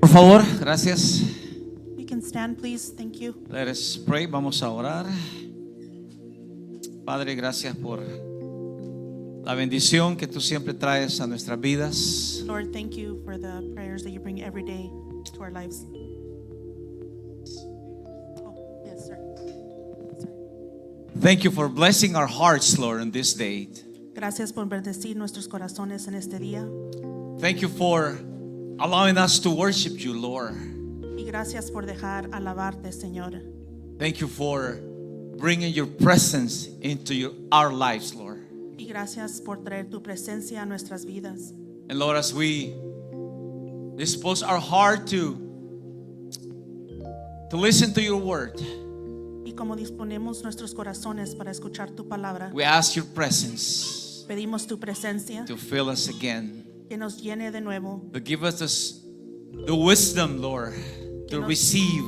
Por favor, gracias. You can stand, please. Thank you. Let us pray. Vamos a orar. Padre, gracias por la bendición que tú siempre traes a nuestras vidas. Lord, thank you for the prayers that you bring every day to our lives. Oh, yes, sir. Sorry. Thank you for blessing our hearts, Lord, on this day. Gracias por bendecir nuestros corazones en este día. Thank you for allowing us to worship you, Lord. Y gracias por dejar alabarte, Señor. Thank you for bringing your presence into our lives, Lord. Y gracias por traer tu presencia a nuestras vidas. And Lord, as we dispose our heart to listen to your word, Y como disponemos nuestros corazones para escuchar tu palabra, we ask your presence pedimos tu presencia to fill us again, que nos llene de nuevo, to give us the wisdom, Lord, to receive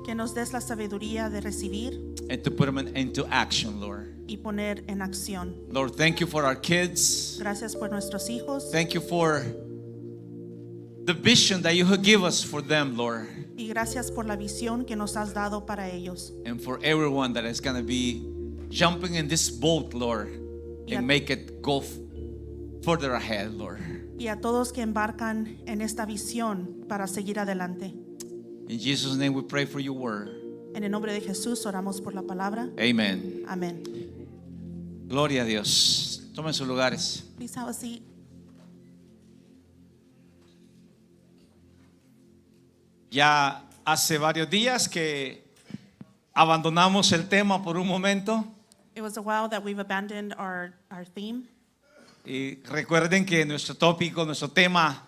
que nos des la sabiduría de recibir and to put them into action, Lord. y poner en acción. Lord, thank you for our kids. Gracias por nuestros hijos Thank you for the vision that you have given us for them, Lord, y gracias por la visión que nos has dado para ellos. and for everyone that is going to be jumping in this boat, Lord, Yeah. and make it go further ahead, Lord. Y a todos que embarcan en esta visión para seguir adelante. In Jesus' name we pray for your word. En el nombre de Jesús oramos por la palabra. Amen. Amén. Gloria a Dios. Tomen sus lugares. Please have a seat. Ya hace varios días que abandonamos el tema por un momento. It was a while that we've abandoned our theme. Y recuerden que nuestro tópico, nuestro tema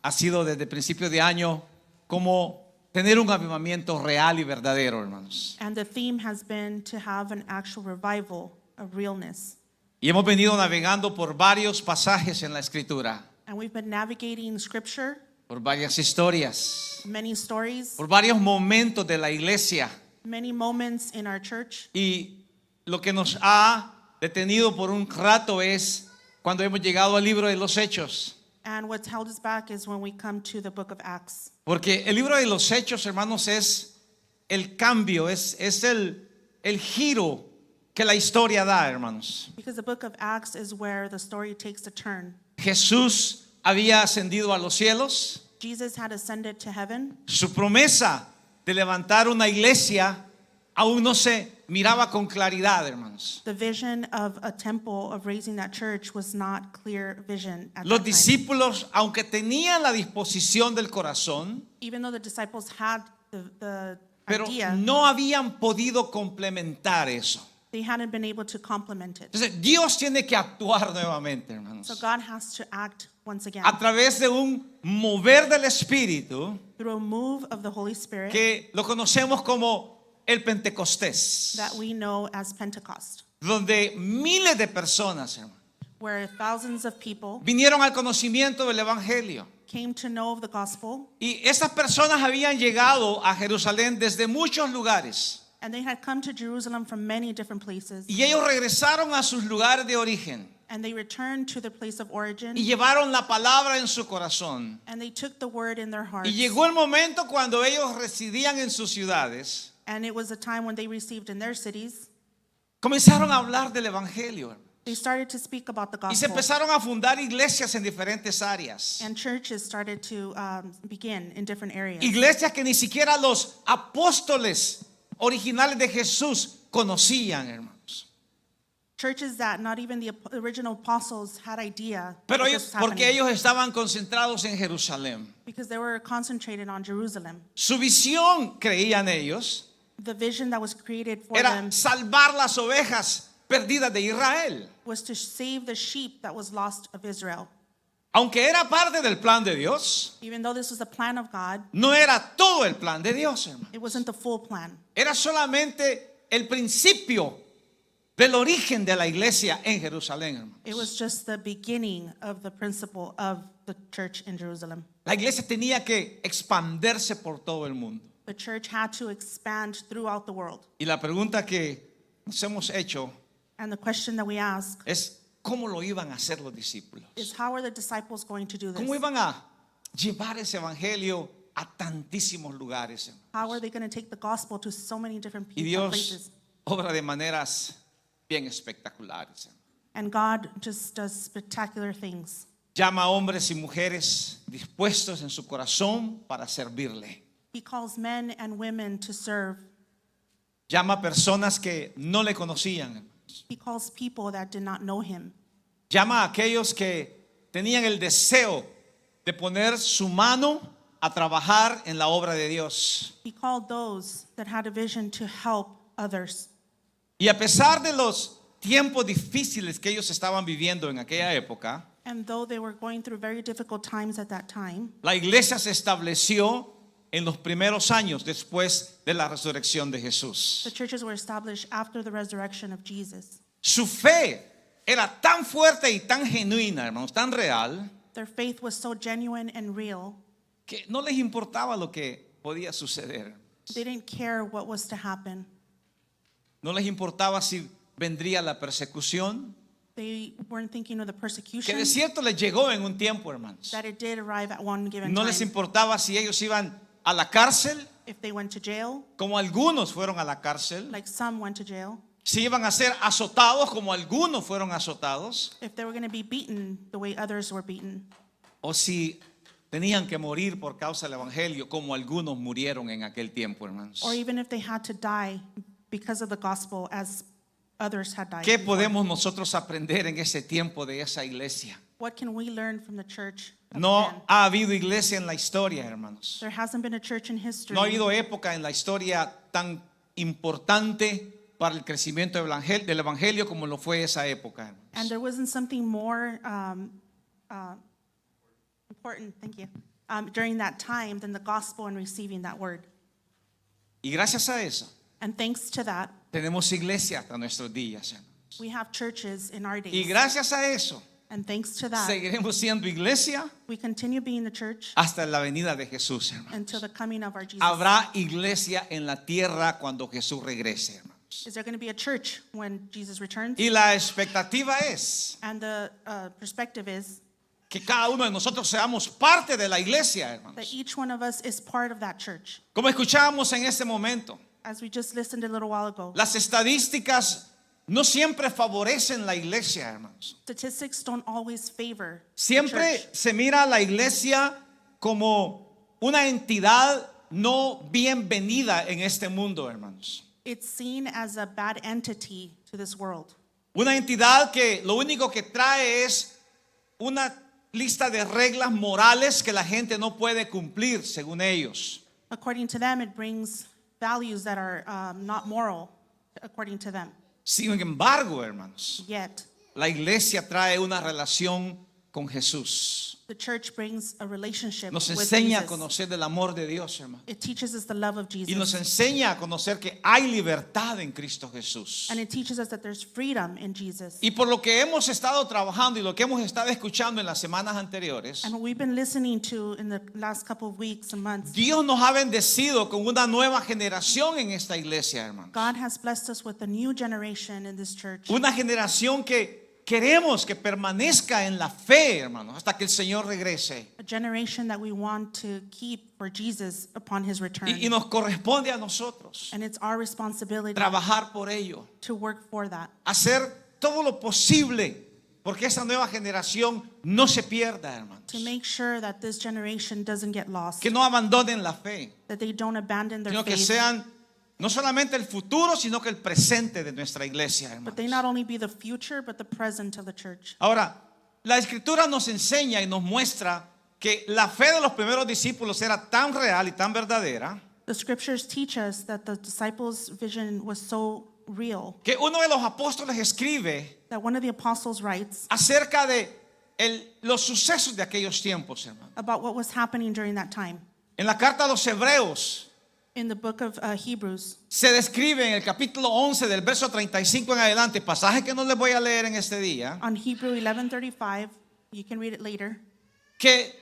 ha sido desde el principio de año cómo tener un avivamiento real y verdadero, hermanos. And the theme has been to have an actual revival of realness. Y hemos venido navegando por varios pasajes en la Escritura, And we've been navigating scripture, por varias historias, many stories, por varios momentos de la iglesia. many moments in our church. Y lo que nos ha detenido por un rato es cuando hemos llegado al libro de los Hechos. And what's held us back is when we come to the book of Acts. Porque el libro de los Hechos, hermanos, es el cambio, es el giro que la historia da, hermanos. Because the book of Acts is where the story takes a turn. Jesús había ascendido a los cielos. Jesus had ascended to heaven. Su promesa de levantar una iglesia aún no se miraba con claridad, hermanos. The vision of a temple, of raising that church, was not clear vision at Los that time. discípulos, aunque tenían la disposición del corazón, Even though the disciples had the pero idea, no habían podido complementar eso. they hadn't been able to complement it. Entonces, Dios tiene que actuar nuevamente, So hermanos, God has to act once again a través de un mover del Espíritu through a move of the Holy Spirit que lo conocemos como el Pentecostés, that we know as Pentecost, donde miles de personas, hermanos, where thousands of people vinieron al conocimiento del Evangelio. came to know of the gospel, Y esas personas habían llegado a Jerusalén desde muchos lugares. and they had come to Jerusalem from many different places, Y ellos regresaron a sus lugares de origen and they returned to their place of origin, y llevaron la palabra en su corazón. and they took the word in their hearts. Y llegó el momento cuando ellos residían en sus ciudades, And it was a time when they received in their cities, comenzaron a hablar del Evangelio they started to speak about the y se gospel. empezaron a fundar iglesias en diferentes áreas. And churches started to begin in different areas. Iglesias que ni siquiera los apóstoles originales de Jesús conocían, hermanos. Churches that not even the original apostles had idea Pero that ellos, this was porque happening, ellos estaban concentrados en Jerusalén. because they were concentrated on Jerusalem. Su visión, creían ellos, The vision that was created for era them salvar las ovejas perdidas de Israel. was to save the sheep that was lost of Israel. Aunque era parte del plan de Dios, Even though this was the plan of God, no era todo el plan de Dios, hermano. it wasn't the full plan. Era solamente el principio del origen de la iglesia en Jerusalén, hermano. It was just the beginning of the principle of the church in Jerusalem. La iglesia tenía que expandirse por todo el mundo. The church had to expand throughout the world. Y la pregunta que nos hemos hecho And the question that we ask es ¿cómo lo iban a hacer los discípulos? is, how are the disciples going to do this? ¿Cómo iban a llevar ese evangelio a tantísimos lugares, hermanos. How are they going to take the gospel to so many different Y people, Dios places? obra de maneras bien espectaculares, hermanos. And God just does spectacular things. Llama a hombres y mujeres dispuestos en su corazón para servirle. He calls men and women to serve. Llama a personas que no le conocían, hermanos. He calls people that did not know him. Llama a aquellos que tenían el deseo de poner su mano a trabajar en la obra de Dios. He called those that had a vision to help others. Y a pesar de los tiempos difíciles que ellos estaban viviendo en aquella época, And though they were going through very difficult times at that time, la iglesia se estableció en los primeros años después de la resurrección de the Jesús. churches were established after the resurrection of Jesus. Su fe era tan fuerte y tan genuina, hermanos, tan real, Their faith was so genuine and real, que no les importaba lo que podía suceder. they didn't care what was to happen. No les importaba si vendría la persecución, They weren't thinking of the que persecution de cierto les llegó en un tiempo, hermanos. that it did arrive at one given No les time. importaba si ellos iban a la cárcel, If they went to jail, como algunos fueron a la cárcel, like some went to jail, si iban a ser azotados, como algunos fueron azotados, if they were going to be beaten the way others were beaten, o si tenían que morir por causa del evangelio, como algunos murieron en aquel tiempo, hermanos. or even if they had to die because of the gospel as others had died. ¿Qué before. podemos nosotros aprender en ese tiempo de esa iglesia? What can we learn from the church? of No then? ha habido iglesia en la historia, hermanos. There hasn't been a church in history. No ha habido época en la historia tan importante para el crecimiento del evangelio como lo fue esa época, hermanos. And there wasn't something more important, thank you, during that time than the gospel and receiving that word. Y gracias a eso, And thanks to that, tenemos iglesia hasta nuestros días, hermanos. we have churches in our Y days. gracias a eso, And thanks to that, seguiremos siendo iglesia we continue being the church hasta la venida de Jesús, hermanos. until the coming of our Jesus. Habrá iglesia en la tierra cuando Jesús regrese, hermanos. Is there going to be a church when Jesus returns? Y la expectativa es And the perspective is que cada uno de nosotros seamos parte de la iglesia, that hermanos. each one of us is part of that church. Como escuchábamos en este momento, As we just listened a little while ago, las estadísticas no siempre favorecen la iglesia, hermanos. statistics don't always favor the Siempre church. se mira a la iglesia como una entidad no bienvenida en este mundo, hermanos. It's seen as a bad entity to this world. Una entidad que lo único que trae es una lista de reglas morales que la gente no puede cumplir, según ellos. According to them, it brings values that are not moral, according to them. Sin embargo, hermanos, Yet, la iglesia trae una relación con Jesús. the church brings a relationship Nos with enseña a Jesus. conocer del amor de Dios, hermano. It teaches us the love of Y nos Jesus. enseña a conocer que hay libertad en Cristo Jesús. And it teaches us that there's freedom in Jesus. Y por lo que hemos estado trabajando y lo que hemos estado escuchando en las semanas anteriores, And what we've been listening to in the last couple of weeks and months, Dios nos ha bendecido con una nueva generación en esta iglesia, hermanos. God has blessed us with a new generation in this church. Una generación que queremos que permanezca en la fe, hermanos, hasta que el Señor regrese. A generation that we want to keep for Jesus upon his return. Y nos corresponde a nosotros And it's our responsibility trabajar por ello, to work for that. hacer todo lo posible porque esa nueva generación no se pierda, hermanos. To make sure that this generation doesn't get lost. Que no abandonen la fe, That they don't abandon their sino que faith. sean no solamente el futuro, sino que el presente de nuestra iglesia, But they hermanos. not only be the future, but the present of the church. Ahora, la escritura nos enseña y nos muestra que la fe de los primeros discípulos era tan real y tan verdadera The scriptures teach us that the disciples' vision was so real que uno de los apóstoles escribe that one of the apostles writes acerca de los sucesos de aquellos tiempos, hermano. about what was happening during that time. En la carta a los Hebreos In the book of Hebrews, se describe en el capítulo 11 del verso 35 en adelante, pasaje que no les voy a leer en este día, on Hebrew 11:35, you can read it later, que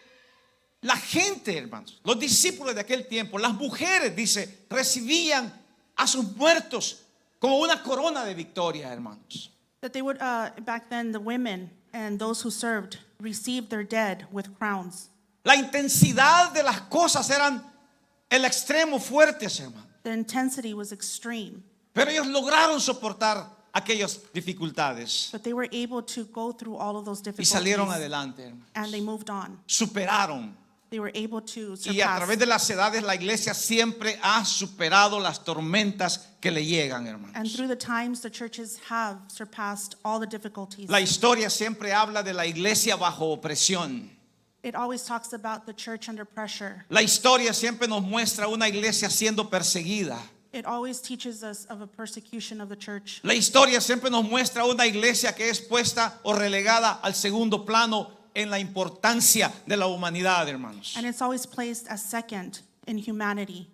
la gente, hermanos, los discípulos de aquel tiempo, las mujeres, dice, recibían a sus muertos como una corona de victoria, hermanos. that they would, back then, the women and those who served received their dead with crowns. La intensidad de las cosas eran el extremo fuertes, hermano. The intensity was extreme, Pero ellos lograron soportar aquellas dificultades but they were able to go through all of those y difficulties, salieron adelante, hermano. and they moved on. Superaron. They were able to Y a surpass. través de las edades la iglesia siempre ha superado las tormentas que le llegan, hermanos. And through the times, the churches have surpassed all the difficulties. La historia siempre habla de la iglesia bajo opresión. It always talks about the church under pressure. La historia siempre nos muestra una iglesia siendo perseguida. It always teaches us of a persecution of the church. La historia siempre nos muestra una iglesia que es puesta o relegada al segundo plano en la importancia de la humanidad, hermanos. And it's always placed as second in humanity.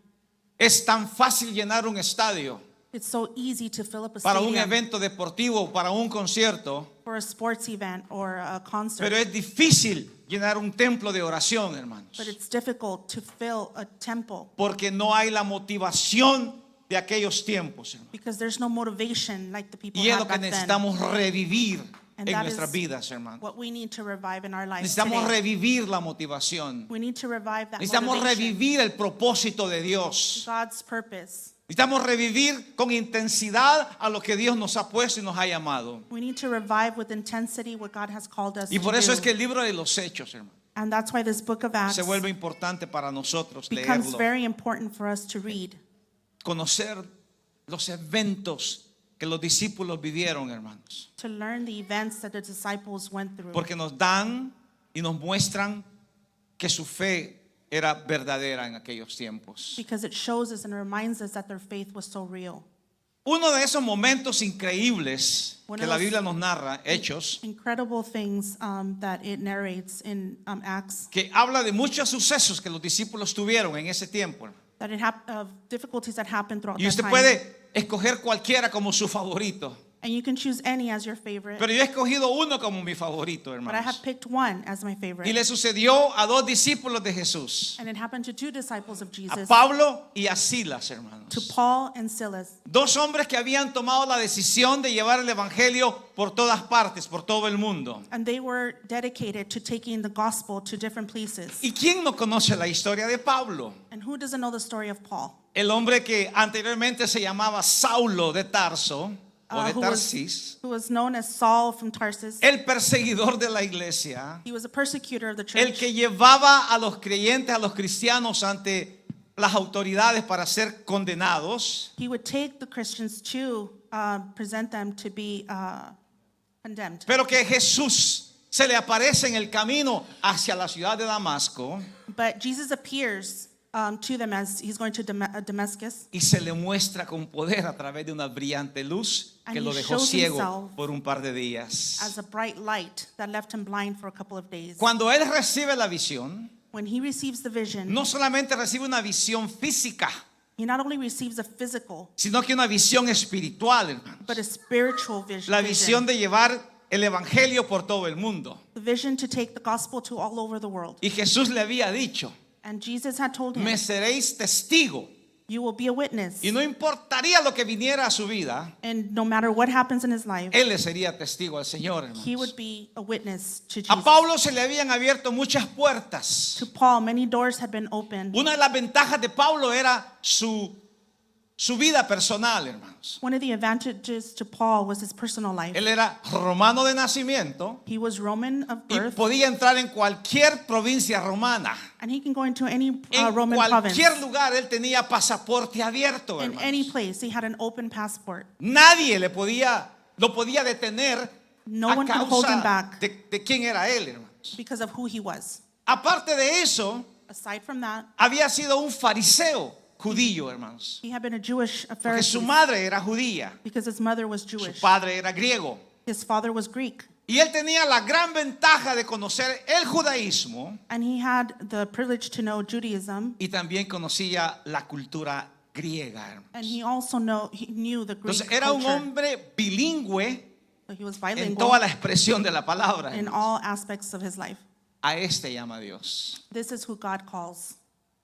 Es tan fácil llenar un estadio It's so easy to fill up a para un stadium evento deportivo, para un concierto, for a sports event or a concert, pero es difícil llenar un templo de oración, hermanos, but it's difficult to fill a temple porque no hay la motivación de aquellos tiempos, hermanos. because there's no motivation like the people Y es had lo que back then. necesitamos revivir And en that nuestras is vidas, hermanos. what we need to revive in our lives Necesitamos today. revivir la motivación. We need to revive that Necesitamos motivation, revivir el propósito de Dios. God's purpose. Necesitamos revivir con intensidad a lo que Dios nos ha puesto y nos ha llamado. We need to revive with intensity what God has called us Y por to eso do. es que el libro de los Hechos, hermano, And that's why this book of Acts se vuelve importante para nosotros becomes leerlo. very important for us to read. Conocer los eventos que los discípulos vivieron, hermanos. To learn the events that the disciples went through. Porque nos dan y nos muestran que su fe era verdadera en aquellos tiempos. Because it shows us and reminds us that their faith was so real. Uno de esos momentos increíbles One que of la those- Biblia nos narra, Hechos, Incredible things that it narrates in Acts, que habla de muchos sucesos que los discípulos tuvieron en ese tiempo. that of difficulties that happened throughout Y that usted time. puede escoger cualquiera como su favorito. And you can choose any as your favorite. Pero yo he escogido uno como mi favorito, But I have hermanos. picked one as my Y favorite. le sucedió a dos discípulos de Jesús, And it happened to two disciples of a Jesus, Pablo y a Silas, to hermanos. Paul and Silas. Dos hombres que habían tomado la decisión de llevar el evangelio por todas partes, por todo el mundo. And they were dedicated to taking the gospel to different places. ¿Y quién no conoce la historia de Pablo? And who doesn't know the story of Paul? El hombre que anteriormente se llamaba Saulo de Tarso o de who Tarsis, was known as Saul from Tarsus. el perseguidor de la iglesia, He was a persecutor of the el church. que llevaba a los creyentes, a los cristianos ante las autoridades para ser condenados. He would take the Christians to present them to be condemned. Pero que Jesús se le aparece en el camino hacia la ciudad de Damasco But Jesus appears to them as he's going to Damascus. y se le muestra con poder a través de una brillante luz que And lo he dejó shows ciego himself por un par de días. As a bright light that left him blind for a couple of days. Cuando él recibe la visión, When he receives the vision, no solamente recibe una visión física, he not only receives a physical, sino que una visión espiritual, hermanos. but a spiritual vision. La visión de llevar el evangelio por todo el mundo. The vision to take the gospel to all over the world. Y Jesús le había dicho, And Jesus had told him, me seréis testigo. you will be a witness. Y no importaría lo que viniera a su vida, And no matter what happens in his life, él le sería testigo al Señor, he hermanos. would be a witness to A Jesus. Pablo se le habían abierto muchas puertas. To Paul, many doors had been opened. Una de las ventajas de Pablo era su vida personal, hermanos. One of the advantages to Paul was his personal life. Él era romano de nacimiento He was Roman of y birth, podía entrar en cualquier provincia romana. and he can go into any En Roman province. cualquier lugar él tenía pasaporte abierto, In hermanos. any place, he had an open passport. Nadie lo podía detener No a one could hold him causa back de quién era él, hermanos. because of who he was. Aparte de eso, Aside from that, había sido un fariseo judío, hermanos. he had been a Jewish Porque su Pharisee madre era judía, because his mother was su Jewish. padre era griego. His father was Greek. Y él tenía la gran ventaja de conocer el judaísmo And he had the privilege to know Judaism, y también conocía la cultura griega, hermanos. and he also he knew the Greek Entonces era un culture. hombre bilingüe So he was en bilingual toda la expresión de la palabra, in hermanos. all aspects of his life. A este llama Dios. This is who God calls,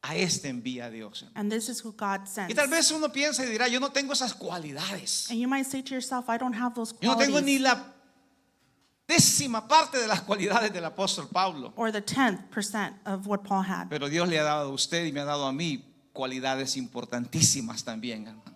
A este envía Dios. and this is who God sends. Y tal vez uno piensa y dirá, yo no tengo esas cualidades. And you might say to yourself, I don't have those Yo no tengo ni qualities. la décima parte de las cualidades del apóstol Pablo. or the 10% of what Paul had. Pero Dios le ha dado a usted y me ha dado a mí cualidades importantísimas también, hermanos,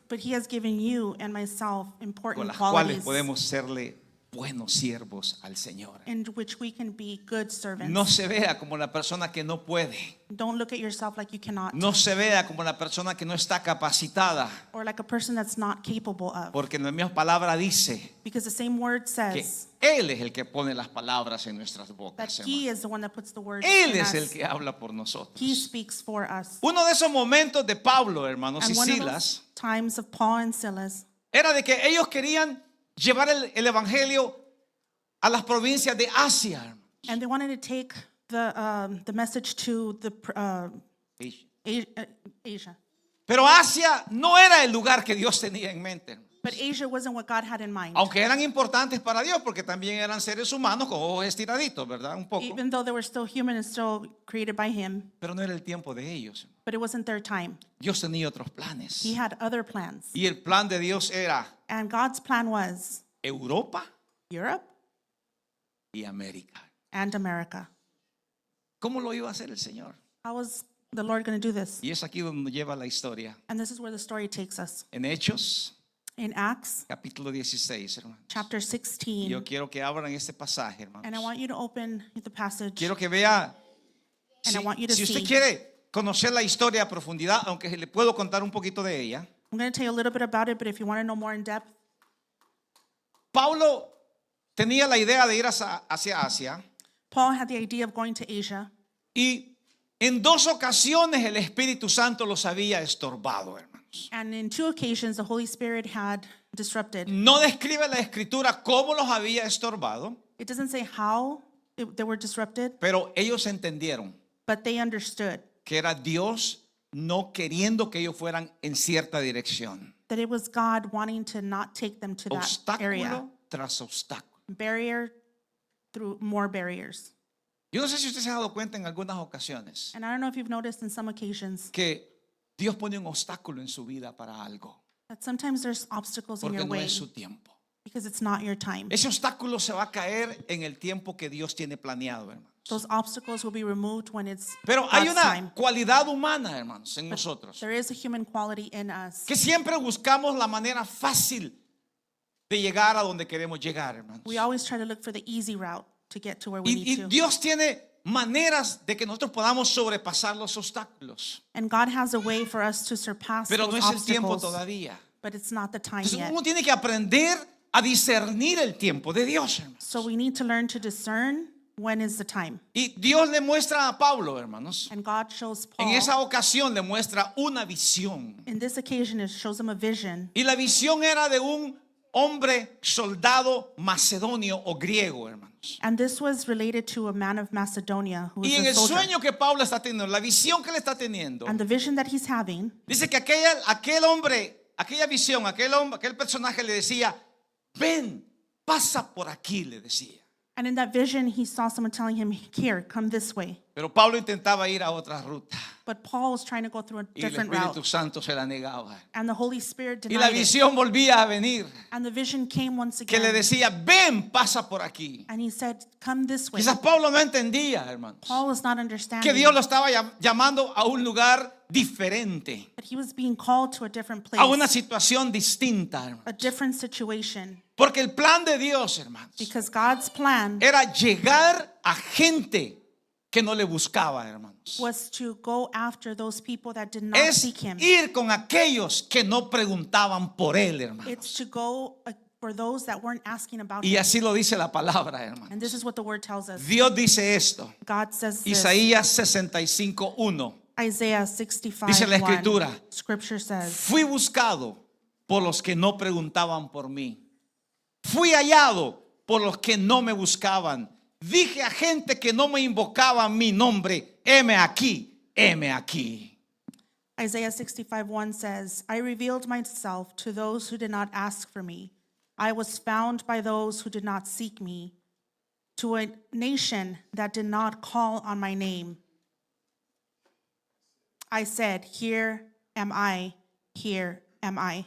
But he has given you and myself con important las cuales qualities podemos serle buenos siervos al Señor. in which we can be good servants. No se vea como la persona que no puede. Don't look at yourself like you cannot, No se vea como la persona que no está capacitada. or like a person that's not capable of. Porque en la misma palabra dice Because the same word que says Él es el que pone las palabras en nuestras that bocas, he hermano. is the one that puts the words Él in es el us. que habla por nosotros. He speaks for us. Uno de esos momentos de Pablo, hermanos, y And one of Silas, those times of Paul and Silas era de que ellos querían llevar el evangelio a las provincias de Asia, hermano. and they wanted to take the message to the Asia. Pero Asia no era el lugar que Dios tenía en mente, hermano. But Asia wasn't what God had in mind. Aunque eran importantes para Dios, porque también eran seres humanos con ojos estiraditos, ¿verdad? Un poco. Even though they were still human and still created by him, Pero no era el tiempo de ellos. but it wasn't their time. Dios tenía otros planes. He had other plans. Y el plan de Dios era And God's plan was Europa Europe y América. and America. ¿Cómo lo iba a hacer el Señor? How was the Lord going to do this? Y es aquí donde lleva la historia. And this is where the story takes us. En Hechos, In Acts capítulo 16, hermanos. chapter Y 16. yo quiero que abran este pasaje, hermanos. And I want you to open the passage. Quiero que vea, And I want you to si usted see. quiere conocer la historia a profundidad, aunque le puedo contar un poquito de ella. I'm going to tell you a little bit about it, but if you want to know more in depth, Pablo tenía la idea de ir hacia Asia Paul had the idea of going to Asia. y en dos ocasiones el Espíritu Santo los había estorbado, hermanos. And in 2 occasions, the Holy Spirit had disrupted. No describe la Escritura cómo los había estorbado, It doesn't say how they were disrupted, pero ellos entendieron but they understood que era Dios no queriendo que ellos fueran en cierta dirección. that it was God wanting to not take them to that area. Obstáculo tras obstáculo. Barrier through more barriers. Yo no sé si usted se ha dado cuenta en algunas ocasiones And I don't know if you've noticed in some occasions que Dios pone un obstáculo en su vida para algo, that sometimes there's obstacles in porque your no way es su tiempo. because it's not your time. Ese obstáculo se va a caer en el tiempo que Dios tiene planeado, hermanos. Those obstacles will be removed when it's Pero hay God's una time. cualidad humana, hermanos, en nosotros, There is a human quality in us. que siempre buscamos la manera fácil de llegar a donde queremos llegar, hermanos. We always try to look for the easy route to get to where we Y need to. Dios tiene maneras de que nosotros podamos sobrepasar los obstáculos, And God has a way for us to surpass pero no those es el tiempo obstacles, todavía. but it's not the time Entonces yet. uno tiene que aprender a discernir el tiempo de Dios, hermanos. So we need to learn to discern when is the time. Y Dios le muestra a Pablo, hermanos, And God shows en Paul, esa ocasión le muestra una visión. in this occasion, it shows him a vision. Y la visión era de un hombre soldado macedonio o griego, hermanos. And this was related to a man of Macedonia who was Y en a el soldier. sueño que Pablo está teniendo, la visión que él está teniendo, And the vision that he's having, dice que aquel hombre, aquella visión, aquel personaje le decía, ven, pasa por aquí, le decía. and in that vision, he saw someone telling him, here, come this way. Pero Pablo intentaba ir a otra ruta But Paul was trying to go through a y el different Espíritu route. Santo se la negaba. And the Holy Spirit Y la denied it. visión volvía a venir, And the vision came once que le again. decía, ven, pasa por aquí. And he said, come this way. Quizás Pablo no entendía, hermanos, Paul was not que understanding Dios lo estaba llamando a un lugar diferente, that he was being called to a different place, a una situación distinta, hermanos. a different situation. Porque el plan de Dios, hermanos, Because God's plan era llegar a gente que no le buscaba, hermanos. was to go after those people that did not Es seek him. ir con aquellos que no preguntaban por él, hermanos. It's to go for those that weren't asking about Y him. así lo dice la palabra, hermanos. And this is what the word tells us. Dios dice esto. God says this. Isaías 65:1. Isaiah 65, Dice la Escritura, Scripture says, fui buscado por los que no preguntaban por mí. Fui hallado por los que no me buscaban. Dije a gente que no me invocaba mi nombre, heme aquí, heme aquí. Isaiah 65:1 says, I revealed myself to those who did not ask for me. I was found by those who did not seek me. To a nation that did not call on my name, I said, here am I, here am I.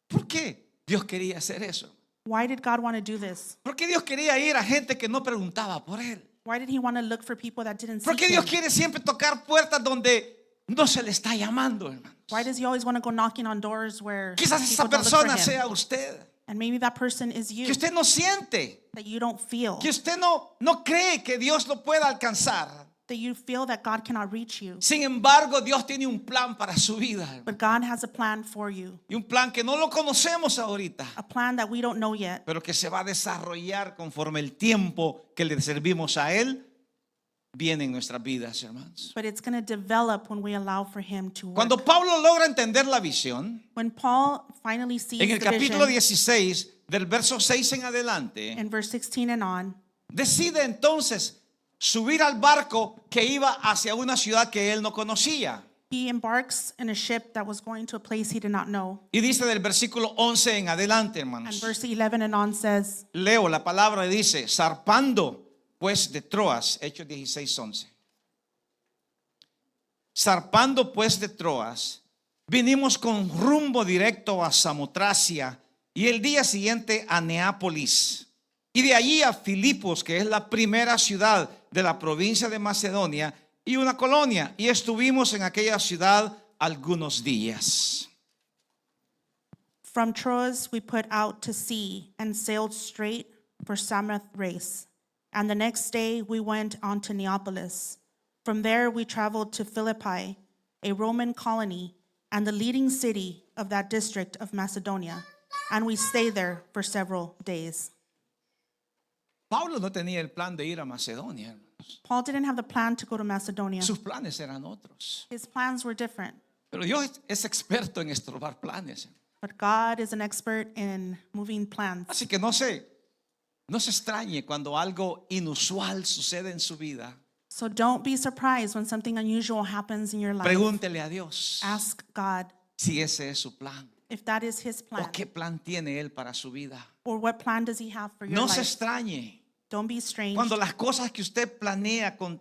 ¿Por qué Dios quería hacer eso? Why did God want to do this? ¿Por qué Dios quería ir a gente que no preguntaba por Él? Why did he want to look for people that didn't ¿Por seek qué Dios him? quiere siempre tocar puertas donde no se le está llamando, hermanos? Why does he always want to go knocking on doors where Quizás esa people don't look for persona him? sea usted, And maybe that person is you, que usted no siente, that you don't feel, que usted no cree que Dios lo pueda alcanzar. that you feel that God cannot reach you. Sin embargo, Dios tiene un plan para su vida, hermano. But God has a plan for you, Y un plan que no lo conocemos ahorita, a plan that we don't know yet, pero que se va a desarrollar conforme el tiempo que le servimos a Él viene en nuestras vidas, hermanos. but it's going to develop when we allow for him to work. Cuando Pablo logra entender la visión, When Paul finally sees en el the capítulo vision 16, del verso 6 en adelante, in verse 16 and on, decide entonces subir al barco que iba hacia una ciudad que él no conocía. he embarks in a ship that was going to a place he did not know. Y dice del versículo 11 en adelante, And hermanos. verse 11 and on says, Leo la palabra y dice, zarpando pues de Troas, Hechos 16:11. Zarpando pues de Troas, vinimos con rumbo directo a Samotracia y el día siguiente a Neápolis. Y de allí a Filipos, que es la primera ciudad de la provincia de Macedonia y una colonia. Y estuvimos en aquella ciudad algunos días. From Troas we put out to sea and sailed straight for Samothrace. And the next day we went on to Neapolis. From there we traveled to Philippi, a Roman colony and the leading city of that district of Macedonia. And we stayed there for several days. Pablo no tenía el plan de ir a Macedonia, hermanos. Paul didn't have the plan to go to Macedonia. Sus planes eran otros. His plans were different. Pero Dios es experto en estorbar planes. But God is an expert in moving plans. Así que no se extrañe cuando algo inusual sucede en su vida. So don't be surprised when something unusual happens in your life. Pregúntele a Dios Ask God si ese es su plan if that is his plan. o qué plan tiene Él para su vida. Or what plan does he have for your No se life? extrañe Don't be strange cuando las cosas que usted planea con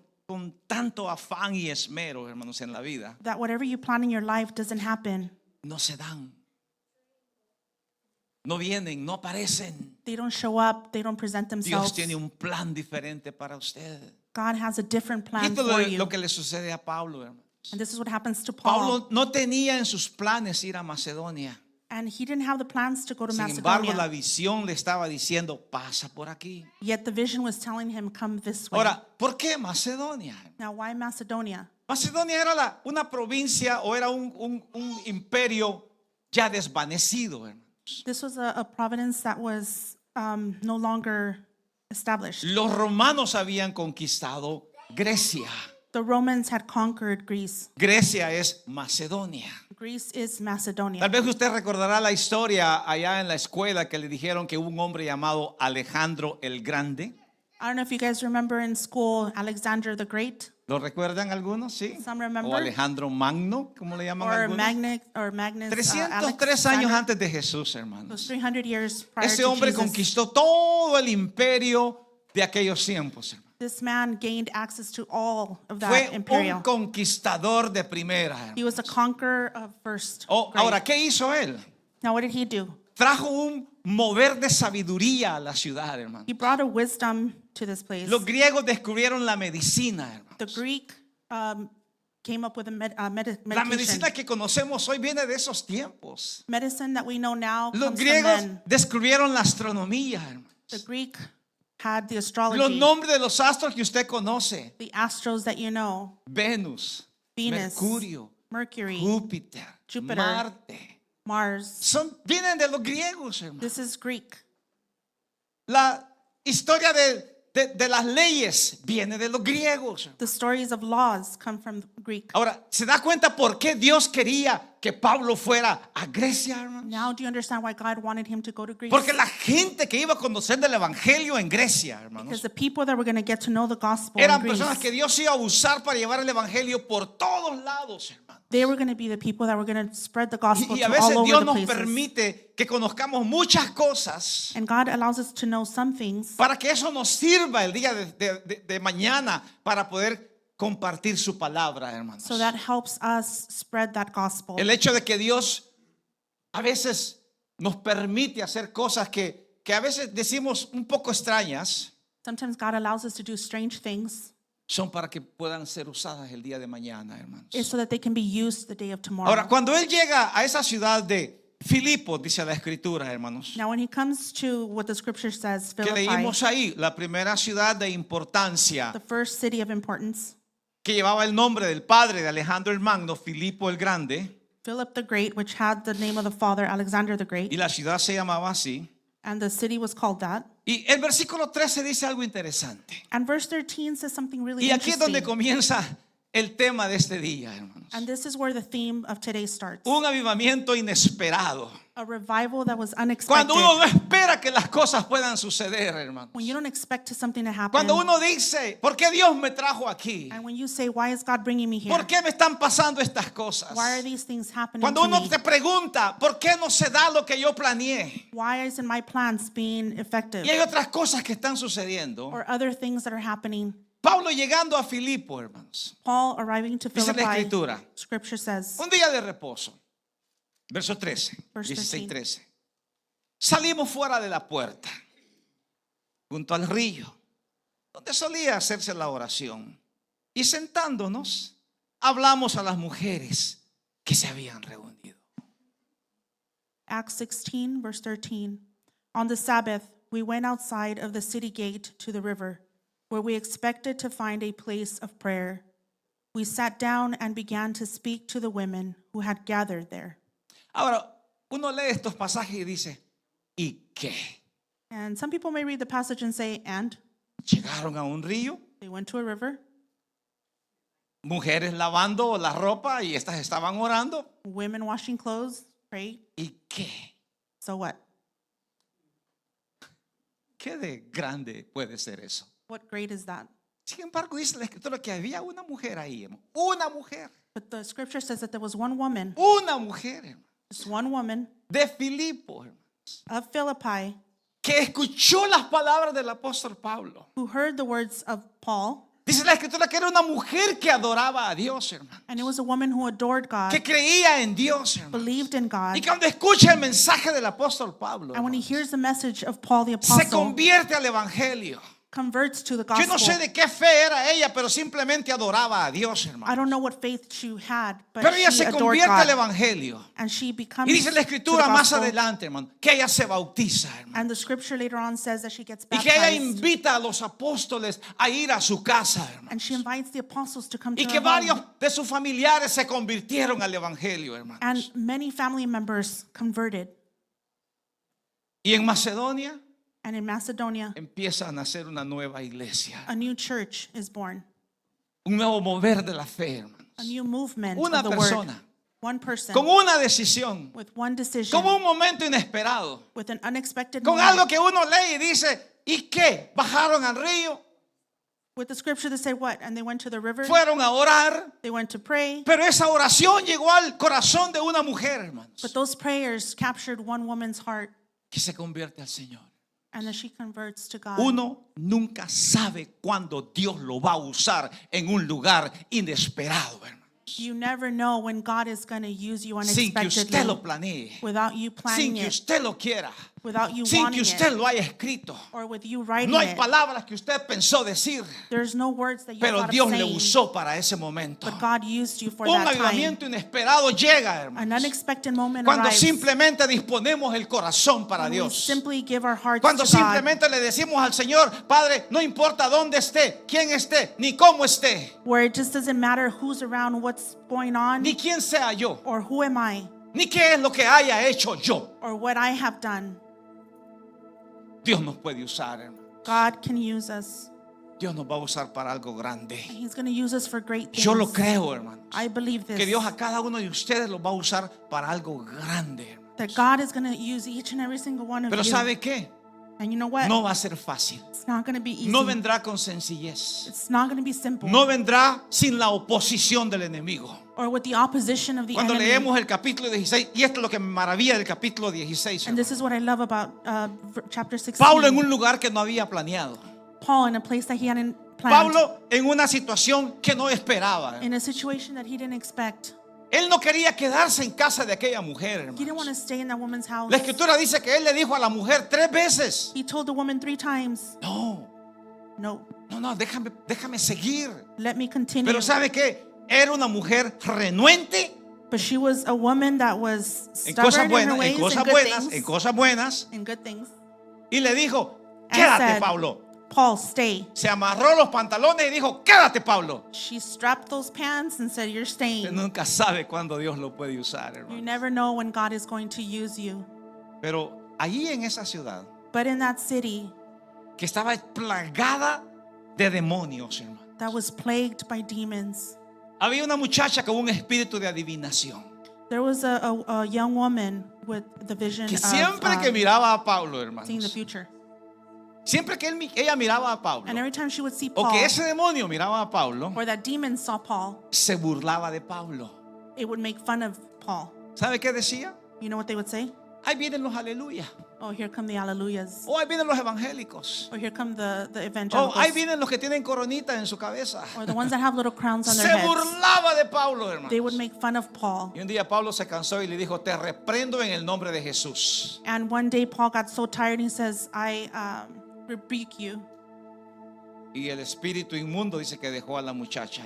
tanto afán y esmero, hermanos, en la vida, that whatever you plan in your life doesn't happen. no se dan. No vienen, no aparecen. They don't show up. They don't present Dios themselves. tiene un plan diferente para usted. God has a different Y plan esto for es you. lo que le sucede a Pablo, hermanos. And this is what happens to Paul. Pablo no tenía en sus planes ir a Macedonia. And he didn't have the plans to go to Sin embargo, la Macedonia. visión le estaba diciendo, pasa por aquí. Yet the vision was telling him, come this way. Ahora, ¿por qué Macedonia? Now, why Macedonia? Macedonia era una provincia o era un imperio ya desvanecido, hermanos. This was a province that was no longer established. Los romanos habían conquistado Grecia. The Romans had conquered Greece. Grecia es Macedonia. Greece is Macedonia. Tal vez usted recordará la historia allá en la escuela que le dijeron que hubo un hombre llamado Alejandro el Grande. I don't know if you guys remember in school Alexander the Great ¿Lo recuerdan algunos? Sí. Some remember. O Alejandro Magno, como le llaman or algunos. Magnus. 303 años Alexander. antes de Jesús, It was hermanos. 300 years prior Ese to hombre Jesus. conquistó todo el imperio de aquellos tiempos, hermanos. This man gained access to all of that Fue imperial. un conquistador de primera, He hermanos. was a conqueror of first. Oh, grade. ahora, ¿qué hizo él? Now, what did he do? Trajo un mover de sabiduría a la ciudad, hermano. He brought a wisdom to this place. Los griegos descubrieron la medicina, hermano. The Greek came up with a La medication. medicina que conocemos hoy viene de esos tiempos. Medicine that we know now Los comes from griegos then. descubrieron la astronomía, hermano. The Greek had the Los astrology, nombres de los astros que usted conoce: the astros that you know, Venus, Venus, Mercurio, Mercury, Júpiter, Júpiter. Marte. Mars. Vienen de los griegos, hermano. This is Greek. La historia de las leyes viene de los griegos. The stories of laws come from Greek. Ahora, ¿se da cuenta por qué Dios quería que Pablo fuera a Grecia, hermano? Now do you understand why God wanted him to go to Greece? Porque la gente que iba a conocer del evangelio en Grecia, hermanos, Because the people that were going to get to know the gospel eran in Greece, personas que Dios iba a usar para llevar el evangelio por todos lados, hermano. they were going to be the people that were going to spread the gospel Y a to veces all over Dios the nos places. permite que conozcamos muchas cosas And God allows us to know some things para que eso nos sirva el día de mañana para poder compartir su palabra, hermanos. so that helps us spread that gospel. El hecho de que Dios a veces nos permite hacer cosas que que a veces decimos un poco extrañas, Sometimes God allows us to do strange things son para que puedan ser usadas el día de mañana, hermanos. is so that they can be used the day of tomorrow. Ahora, cuando él llega a esa ciudad de Filipo, dice la escritura, hermanos, Now, when he comes to what the scripture says, que Philippi, leímos ahí, la primera ciudad de importancia, the first city of importance, que llevaba el nombre del padre de Alejandro el Magno, Filipo el Grande, Philip the Great, which had the name of the father, Alexander the y Great, la ciudad se llamaba así. and the city was called that. Y el versículo 13 dice algo interesante. And verse 13 says something really Y aquí es donde interesting. comienza el tema de este día, hermanos. And this is where the theme of today starts. Un avivamiento inesperado. A revival that was Cuando unexpected. uno no espera que las cosas puedan suceder, hermanos. When you don't expect something to happen. Cuando uno dice, ¿por qué Dios me trajo aquí? And when you say, why is God bringing me here? ¿Por qué me están pasando estas cosas? Why are these things happening Cuando to uno me? te pregunta, ¿por qué no se da lo que yo planeé? Why isn't my plans being effective? Y hay otras cosas que están sucediendo. Or other things that are happening. Pablo llegando a Filipo, hermanos. Paul arriving to Dice la Philippi, escritura. scripture says, Un día de reposo. Verso 13. Verse 16, 13. 13. Salimos fuera de la puerta, junto al río, donde solía hacerse la oración. Y sentándonos, hablamos a las mujeres que se habían reunido. Acts 16, verse 13. On the Sabbath, we went outside of the city gate to the river, where we expected to find a place of prayer. We sat down and began to speak to the women who had gathered there. Ahora, uno lee estos pasajes y dice, ¿y qué? And some people may read the passage and say, and Llegaron a un río, they went to a river, mujeres lavando la ropa y estas estaban orando. women washing clothes, prayed. ¿Y qué? So what? ¿Qué de grande puede ser eso? What great is that? Sin embargo, dice la escritura que había una mujer ahí, hermano. Una mujer. But the scripture says that there was one woman, Una mujer, hermano, just one woman de Filipo, hermano, of Philippi que escuchó las palabras del apóstol Pablo. who heard the words of Paul. Dice la escritura que era una mujer que adoraba a Dios, hermano, And it was a woman who adored God, que creía en Dios, hermano. believed in God. Y cuando escucha el mensaje del apóstol Pablo, And when he hermano, hears the message of Paul the se apostle, convierte al evangelio. converts to the Yo no sé gospel. de qué fe era ella, pero simplemente adoraba a Dios, hermano. I don't know what faith she had, but Pero ella she se adored convierte al God. evangelio. And she becomes Y dice la to the escritura más gospel. adelante, hermano, que ella se bautiza, hermano. And the scripture later on says that she gets Y que ella baptized. invita a los apóstoles a ir a su casa, hermano. And she invites the apostles to come to Y que her varios home. de sus familiares se convirtieron al evangelio, hermano. And many family members converted. Y en Macedonia And in Macedonia, empieza a nacer una nueva iglesia. a new church is born. Un nuevo mover de la fe, hermanos. A new movement Una of the persona. word. One person Con una decisión. with one decision, Con un momento inesperado. with an unexpected Con moment, algo que uno lee y dice, ¿y qué? ¿Bajaron al río? with the scripture that said what? And they went to the river, ¿Fueron a orar? they went to pray. Pero esa oración llegó al corazón de una mujer, hermanos, But those prayers captured one woman's heart, que se convierte al Señor. and then she converts to God. Uno nunca sabe cuándo Dios lo va a usar en un lugar inesperado, hermano. You never know when God is going to use you Sin que usted lo unexpectedly, planee. without you Sin planning que it, usted lo quiera. without you Sin que wanting usted it, lo haya escrito. or with you writing No hay it. palabras que usted pensó decir, There's no words that you pero thought Dios of le saying, usó para ese momento. but God used you for Un that time. avivamiento inesperado llega, An hermano. unexpected moment Cuando arrives. simplemente disponemos el corazón para when we Dios. simply give our hearts Cuando to God. simplemente le decimos al Señor, Padre, no importa dónde esté, quién esté, ni cómo esté, Where it just doesn't matter who's around, what's going on, ni quién sea yo, or who am I, ni qué es lo que haya hecho yo. or what I have done. Dios nos puede usar, hermano. God can use us. Dios nos va a usar para algo grande. He's going to use us for great things. Yo lo creo, hermano. I believe this. Que Dios a cada uno de ustedes los va a usar para algo grande, hermano. That God is going to use each and every single one of Pero you. ¿sabe qué? And you know what? No va a ser fácil. It's not going to be easy. No vendrá con sencillez. It's not going to be simple. No vendrá sin la oposición del enemigo. Or with the opposition of the Cuando enemy. leemos el capítulo 16, y esto es lo que me maravilla del capítulo 16, And this is what I love about chapter 16. Pablo en un lugar que no había planeado. Paul in a place that he hadn't planned. Pablo en una situación que no esperaba. In a situation that he didn't expect. Él no quería quedarse en casa de aquella mujer, He didn't want to hermanos. stay in that woman's house. La escritura dice que él le dijo a la mujer 3 veces: He told the woman 3 times, no, no, no, déjame seguir. let me continue. Pero ¿sabe qué? Era una mujer renuente But she was a woman that was en cosas stubborn in her buenas, ways en cosas and good buenas, things. en cosas buenas. And good things. Y le dijo: And quédate, said, Pablo. Paul, stay. Se amarró los pantalones y dijo: quédate, Pablo. She strapped those pants and said, you're Usted staying. nunca sabe cuándo Dios lo puede usar, You hermano. never know when God is going to use you. Pero allí en esa ciudad, But in that city que estaba plagada de demonios, hermano, that was plagued by demons, había una muchacha con un espíritu de adivinación, there was a young woman with the vision que of siempre que miraba a Pablo, seeing the hermanos, future. siempre que ella miraba a Pablo, And every time she would see o Paul, que ese demonio miraba a Pablo, or that demon saw Paul, se burlaba de Pablo. it would make fun of Paul. ¿Sabe qué decía? You know what they would say? Ahí vienen los aleluya. Oh, here come the hallelujahs. O ahí vienen los evangélicos. Or here come the O evangelicals. ahí vienen los que tienen coronita en su cabeza. Or the ones that have little crowns on Se their heads. burlaba de Pablo, hermano. They would make fun of Paul. Y un día Pablo se cansó y le dijo: te reprendo en el nombre de Jesús. And one day Paul got so tired, he says, I rebuke you. Y el espíritu inmundo dice que dejó a la muchacha.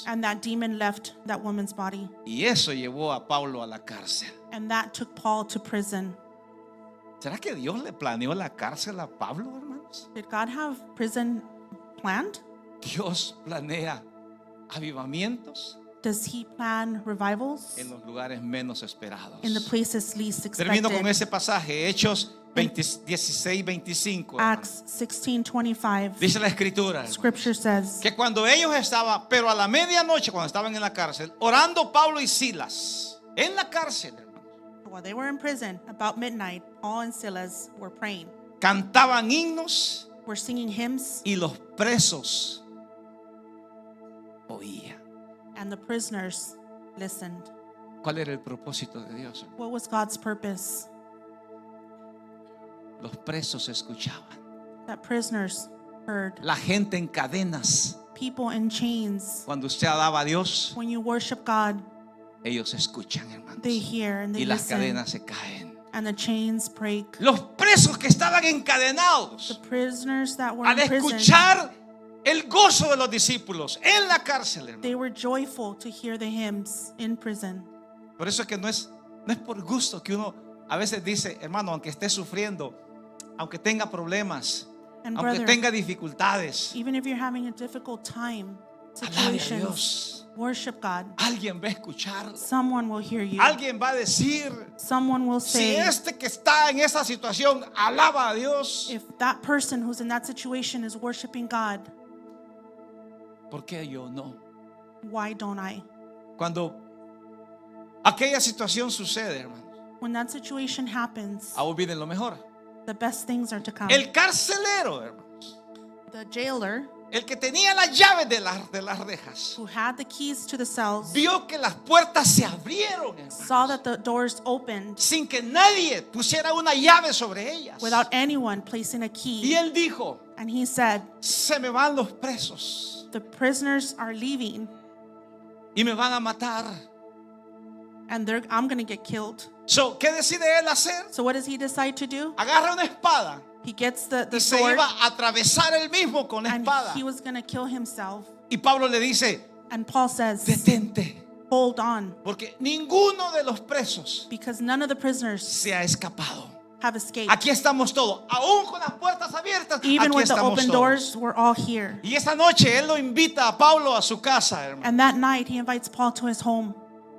And that demon left that woman's body. Y eso llevó a Pablo a la cárcel. And that took Paul to prison. ¿Será que Dios le planeó la cárcel a Pablo, hermanos? Did God have prison planned? Dios planea avivamientos Does he plan revivals en los lugares menos esperados. in the places least Termino con expected? ese pasaje, Hechos 16:25. Acts 16:25. Dice la escritura, hermano, Scripture says, que cuando ellos estaban, pero a la medianoche, cuando estaban en la cárcel, orando Pablo y Silas en la cárcel, hermano, while they were in prison, about midnight, Paul and Silas were praying. cantaban himnos Were singing hymns, y los presos oían. and the prisoners listened. ¿Cuál era el propósito de Dios, hermano? What was God's purpose? Los presos escuchaban. That prisoners heard. La gente en cadenas, People in chains. cuando usted alaba a Dios, When you worship God, ellos escuchan, hermanos, they hear and they y las listen, cadenas se caen. and the chains break. Los presos que estaban encadenados, The prisoners that were al in prison, escuchar el gozo de los discípulos en la cárcel, hermano. they were joyful to hear the hymns in prison. Por eso es que no es por gusto que uno a veces dice: hermano, aunque esté sufriendo, aunque tenga problemas, And aunque brother, tenga dificultades, even if you're having a difficult time, alabe a situations, Dios. worship God. Alguien va a escucharlo. Someone will hear you. Alguien va a decir: Someone will si say, este que está en esa situación alaba a Dios, if that person who's in that situation is worshiping God, ¿por qué yo no? why don't I? Cuando aquella situación sucede, hermano, When that situation happens, aún viene lo mejor. the best things are to come. El carcelero, hermanos, The jailer, el que tenía las llaves de las rejas, who had the keys to the cells, vio que las puertas se abrieron, hermano, saw that the doors opened sin que nadie pusiera una llave sobre ellas. without anyone placing a Y key. él dijo: And he said, se me van los presos the prisoners are leaving y me van a matar. and I'm going to get killed. So, ¿qué decide él hacer? So what does he decide to do? Agarra una espada He gets the y se sword, iba a atravesar él mismo con la and espada. he was going to kill himself. Y Pablo le dice: And Paul says, detente, hold on, porque ninguno de los presos because none of the prisoners se ha escapado. have escaped. Aquí estamos todos, aún con las puertas abiertas. Even Aquí with the estamos open todos. doors, we're all here. Y esta noche él lo invita a Pablo a su casa, hermano. And that night, he invites Paul to his home.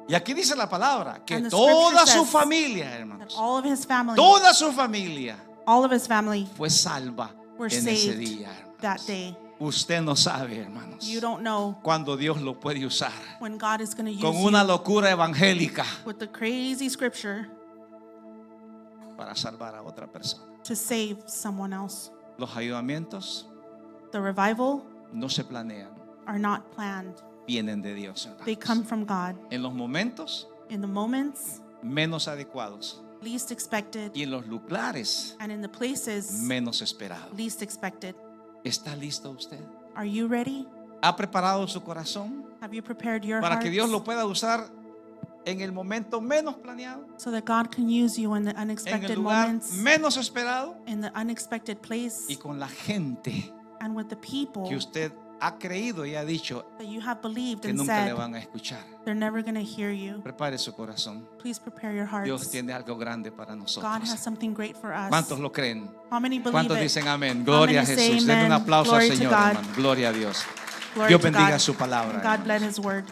Y aquí dice la palabra que And the toda scripture su says familia, That hermanos, all of his family, toda su familia all of his family fue salva were en ese saved día, that hermanos. day. Usted no sabe, hermanos, You don't know cuando Dios lo puede usar when God is going to use con una you locura evangélica with the crazy scripture para salvar a otra persona. to save someone else. Los ayudamientos The revival no se planean, are not planned. vienen de Dios, hermanos. They come from God. En los momentos In the moments menos adecuados least expected y en los lugares and in the places menos esperados. least expected. ¿Está listo usted? Are you ready? ¿Ha preparado su corazón Have you prepared your para heart que Dios lo pueda usar en el momento menos planeado, so that God can use you in the en el unexpected lugar moments, menos esperado in the unexpected place, y con la gente and with the people que usted ha creído y ha dicho that you have believed que and nunca le said van a escuchar. they're never going to hear you. Prepare su corazón. Please prepare your Dios hearts. tiene algo grande para God nosotros. has something great for us. ¿Cuántos lo creen? How many believe ¿Cuántos it? dicen amén? How Gloria a many say Jesús. Den un amen? aplauso al Glory to Señor, God. hermano. Gloria a Dios. Glory Dios to bendiga God. su palabra. And God bless hermanos. His word.